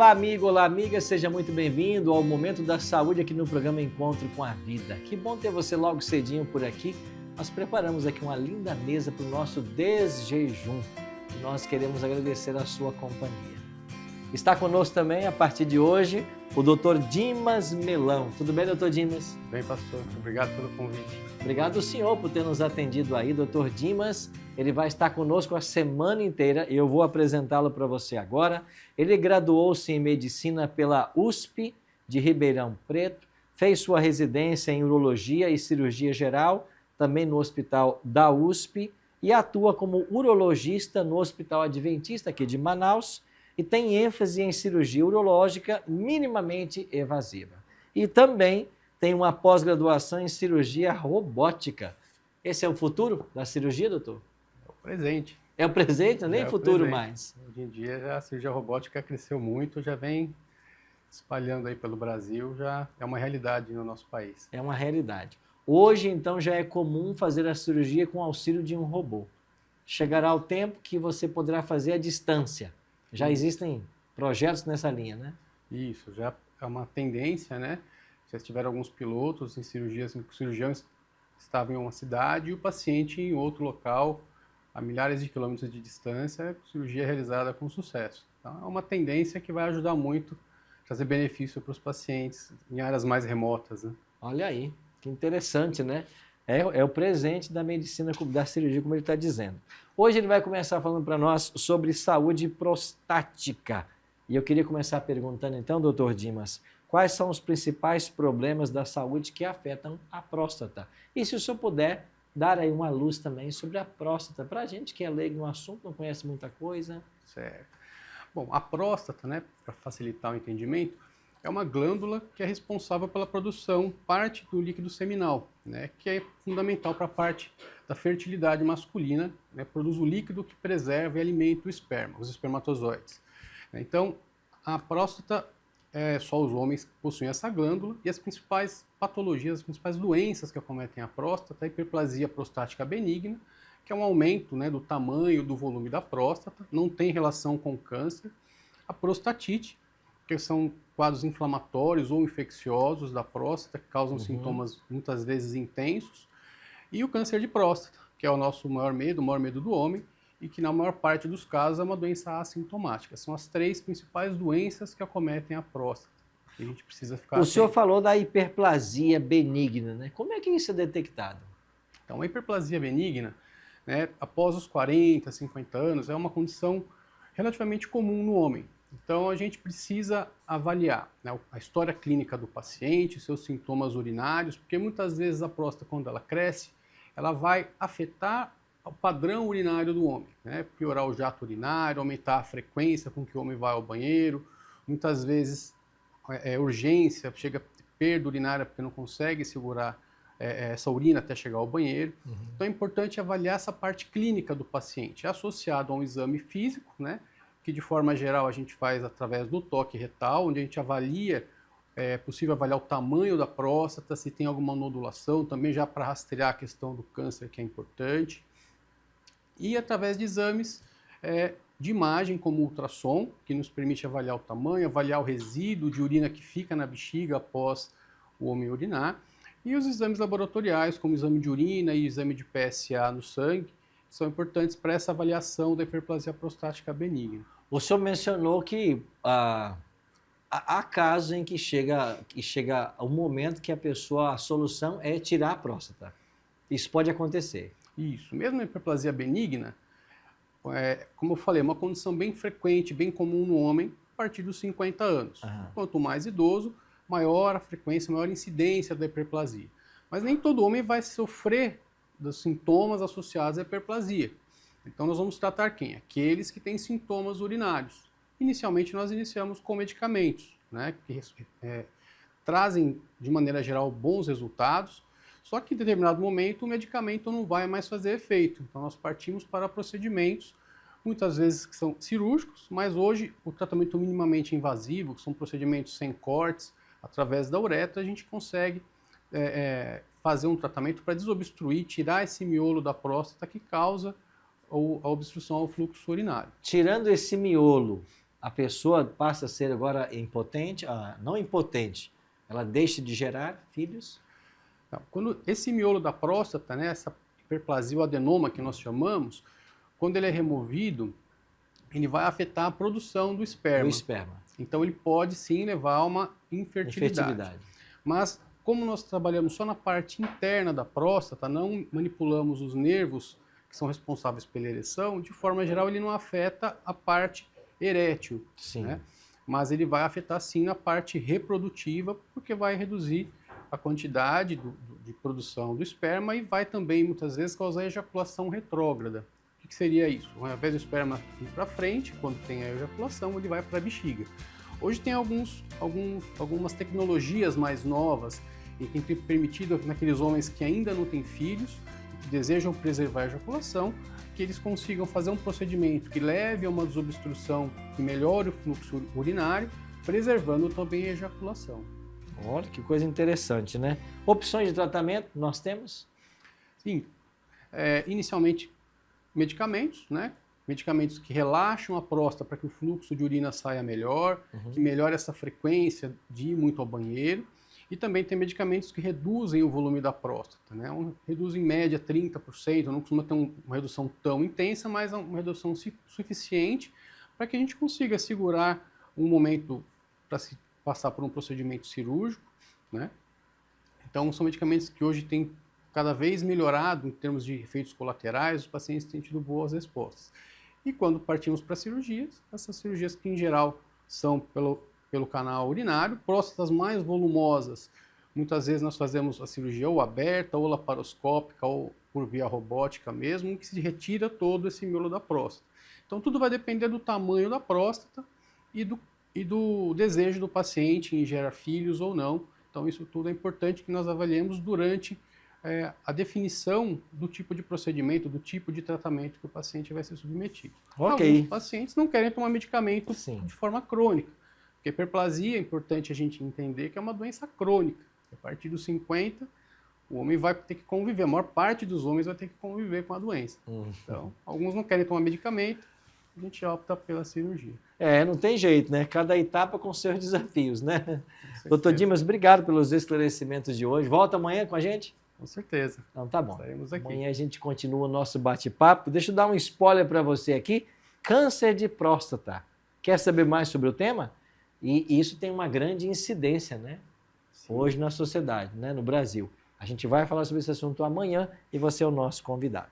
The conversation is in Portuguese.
Olá, amigo, olá, amiga, seja muito bem-vindo ao Momento da Saúde aqui no programa Encontro com a Vida. Que bom ter você logo cedinho por aqui. Nós preparamos aqui uma linda mesa para o nosso desjejum e nós queremos agradecer a sua companhia. Está conosco também, a partir de hoje, o Dr. Dimas Melão. Tudo bem, Dr. Dimas? Bem, pastor. Obrigado pelo convite. Obrigado ao senhor por ter nos atendido aí, Dr. Dimas. Ele vai estar conosco a semana inteira e eu vou apresentá-lo para você agora. Ele graduou-se em Medicina pela USP de Ribeirão Preto, fez sua residência em Urologia e Cirurgia Geral, também no Hospital da USP, e atua como urologista no Hospital Adventista aqui de Manaus, e tem ênfase em cirurgia urológica minimamente evasiva. E também tem uma pós-graduação em cirurgia robótica. Esse é o futuro da cirurgia, doutor? É o presente. É o presente, nem futuro presente. mais. Hoje em dia a cirurgia robótica cresceu muito, já vem espalhando aí pelo Brasil, já é uma realidade no nosso país. É uma realidade. Hoje, então, já é comum fazer a cirurgia com auxílio de um robô. Chegará o tempo que você poderá fazer à distância. Já existem projetos nessa linha, né? Isso, já é uma tendência, né? Já tiveram alguns pilotos em cirurgias em que o cirurgião estava em uma cidade e o paciente em outro local, a milhares de quilômetros de distância, a cirurgia é realizada com sucesso. Então, é uma tendência que vai ajudar muito a trazer benefício para os pacientes em áreas mais remotas, né? Olha aí, que interessante, né? É o presente da medicina, da cirurgia, como ele está dizendo. Hoje ele vai começar falando para nós sobre saúde prostática. E eu queria começar perguntando então, doutor Dimas, quais são os principais problemas da saúde que afetam a próstata? E se o senhor puder dar aí uma luz também sobre a próstata, para a gente que é leigo no assunto, não conhece muita coisa. Certo. Bom, a próstata, né, para facilitar o entendimento, é uma glândula que é responsável pela produção parte do líquido seminal, né, que é fundamental para a parte da fertilidade masculina, né, produz o líquido que preserva e alimenta o esperma, os espermatozoides. Então, a próstata, só os homens possuem essa glândula e as principais patologias, as principais doenças que acometem a próstata, a hiperplasia prostática benigna, que é um aumento, né, do tamanho, do volume da próstata, não tem relação com câncer, a prostatite, que são quadros inflamatórios ou infecciosos da próstata, que causam sintomas muitas vezes intensos, e o câncer de próstata, que é o nosso maior medo do homem, e que na maior parte dos casos é uma doença assintomática. São as três principais doenças que acometem a próstata. A gente precisa ficar atento. senhor falou da hiperplasia benigna, né? Como é que isso é detectado? Então, a hiperplasia benigna, né, após os 40, 50 anos, é uma condição relativamente comum no homem. Então, a gente precisa avaliar, né, a história clínica do paciente, seus sintomas urinários, porque muitas vezes a próstata, quando ela cresce, ela vai afetar o padrão urinário do homem, né? Piorar o jato urinário, aumentar a frequência com que o homem vai ao banheiro, muitas vezes urgência, chega a perda urinária porque não consegue segurar essa urina até chegar ao banheiro. Então é importante avaliar essa parte clínica do paciente, associado a um exame físico, né? Que de forma geral a gente faz através do toque retal, onde a gente avalia, é possível avaliar o tamanho da próstata, se tem alguma nodulação, também já para rastrear a questão do câncer, que é importante. E através de exames de imagem, como o ultrassom, que nos permite avaliar o tamanho, avaliar o resíduo de urina que fica na bexiga após o homem urinar. E os exames laboratoriais, como o exame de urina e o exame de PSA no sangue, são importantes para essa avaliação da hiperplasia prostática benigna. O senhor mencionou que há casos em que chega o momento que a solução é tirar a próstata. Isso pode acontecer. Isso, mesmo a hiperplasia benigna, como eu falei, é uma condição bem frequente, bem comum no homem a partir dos 50 anos. Quanto mais idoso, maior a frequência, maior a incidência da hiperplasia. Mas nem todo homem vai sofrer dos sintomas associados à hiperplasia. Então nós vamos tratar quem? Aqueles que têm sintomas urinários. Inicialmente nós iniciamos com medicamentos, né, que trazem de maneira geral bons resultados, só que em determinado momento o medicamento não vai mais fazer efeito. Então nós partimos para procedimentos, muitas vezes que são cirúrgicos, mas hoje o tratamento minimamente invasivo, que são procedimentos sem cortes, através da uretra, a gente consegue fazer um tratamento para desobstruir, tirar esse miolo da próstata que causa a obstrução ao fluxo urinário. Tirando esse miolo, a pessoa passa a ser agora impotente, não impotente, ela deixa de gerar filhos? Então, quando esse miolo da próstata, né, essa hiperplasia, o adenoma que nós chamamos, quando ele é removido, ele vai afetar a produção do esperma. Do esperma. Então ele pode sim levar a uma infertilidade. Mas como nós trabalhamos só na parte interna da próstata, não manipulamos os nervos que são responsáveis pela ereção, de forma geral ele não afeta a parte erétil. Sim. Né? Mas ele vai afetar sim a parte reprodutiva, porque vai reduzir a quantidade de produção do esperma e vai também muitas vezes causar ejaculação retrógrada. O que seria isso? Ao invés do esperma ir para frente, quando tem a ejaculação, ele vai para a bexiga. Hoje tem algumas tecnologias mais novas e que tem permitido naqueles homens que ainda não têm filhos, que desejam preservar a ejaculação, que eles consigam fazer um procedimento que leve a uma desobstrução, que melhore o fluxo urinário, preservando também a ejaculação. Olha, que coisa interessante, né? Opções de tratamento nós temos? Sim. Inicialmente, medicamentos, né? Medicamentos que relaxam a próstata para que o fluxo de urina saia melhor, que melhore essa frequência de ir muito ao banheiro. E também tem medicamentos que reduzem o volume da próstata, né? Reduz em média 30%, não costuma ter uma redução tão intensa, mas uma redução suficiente para que a gente consiga segurar um momento para se passar por um procedimento cirúrgico, né? Então são medicamentos que hoje têm cada vez melhorado em termos de efeitos colaterais, os pacientes têm tido boas respostas. E quando partimos para cirurgias, essas cirurgias que em geral são pelo canal urinário, próstatas mais volumosas, muitas vezes nós fazemos a cirurgia ou aberta, ou laparoscópica, ou por via robótica mesmo, que se retira todo esse miolo da próstata. Então tudo vai depender do tamanho da próstata e do desejo do paciente em gerar filhos ou não. Então isso tudo é importante que nós avaliemos durante a definição do tipo de procedimento, do tipo de tratamento que o paciente vai ser submetido. Ok. Alguns pacientes não querem tomar medicamento de forma crônica, porque hiperplasia é importante a gente entender que é uma doença crônica. A partir dos 50, o homem vai ter que conviver, a maior parte dos homens vai ter que conviver com a doença. Então, alguns não querem tomar medicamento, a gente opta pela cirurgia. Não tem jeito, né? Cada etapa com seus desafios, né? Doutor Dimas, obrigado pelos esclarecimentos de hoje. Volta amanhã com a gente? Com certeza. Então tá bom. Estaremos aqui. Amanhã a gente continua o nosso bate-papo. Deixa eu dar um spoiler para você aqui. Câncer de próstata. Quer saber mais sobre o tema? E isso tem uma grande incidência, né? Sim. Hoje na sociedade, né? No Brasil. A gente vai falar sobre esse assunto amanhã e você é o nosso convidado.